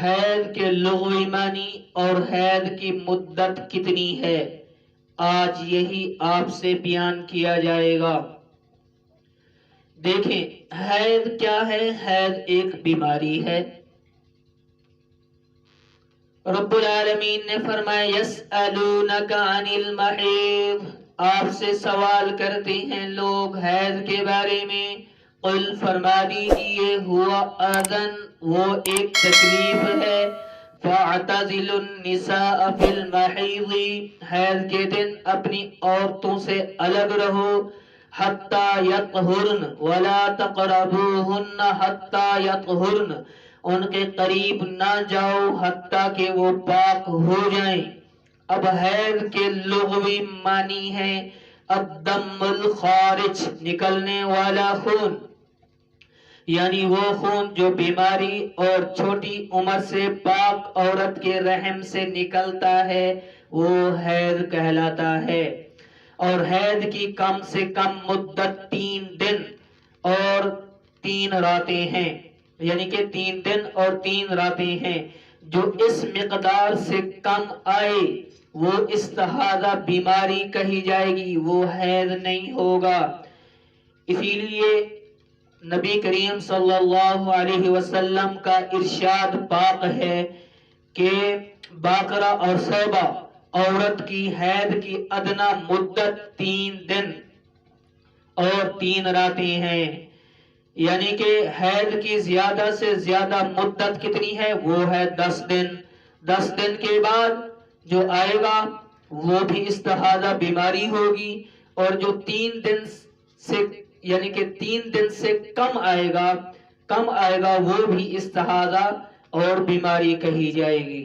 حیض کے لغوی معنی اور حیض کی مدت کتنی ہے، آج یہی آپ سے بیان کیا جائے گا۔ دیکھیں حیض کیا ہے۔ حیض ایک بیماری ہے۔ رب العالمین نے فرمایا یسألونک عن المحیض، آپ سے سوال کرتے ہیں لوگ حیض کے بارے میں۔ قل فرما دیجئے ہوا اذن، وہ ایک تکلیف ہے۔ فاعتزلوا النساء فی المحیض، حیض کے دن اپنی عورتوں سے الگ رہو۔ حتی یطہرن ولا تقربوہن حتی یطہرن، ان کے قریب نہ جاؤ حتیٰ کہ وہ پاک ہو جائیں۔ اب حیض کے لغوی معنی ہے الدم الخارج، نکلنے والا خون، یعنی وہ خون جو بیماری اور چھوٹی عمر سے پاک عورت کے رحم سے نکلتا ہے وہ حیض کہلاتا ہے۔ اور حیض کی کم سے کم مدت 3 دن اور 3 راتیں ہیں، یعنی کہ 3 دن اور 3 راتیں ہیں۔ جو اس مقدار سے کم آئے وہ استحاضہ بیماری کہی جائے گی، وہ حیض نہیں ہوگا۔ اسی لیے نبی کریم صلی اللہ علیہ وسلم کا ارشاد پاک ہے کہ باقرہ اور صوبہ عورت کی حیض کی ادنا مدت 3 دن اور 3 راتیں ہیں، یعنی کہ حیض کی زیادہ سے زیادہ مدت کتنی ہے، وہ ہے 10 دن۔ 10 دن کے بعد جو آئے گا وہ بھی استحاضہ بیماری ہوگی، اور جو 3 دن سے یعنی کہ 3 دن سے کم آئے گا وہ بھی استحاضہ اور بیماری کہی جائے گی۔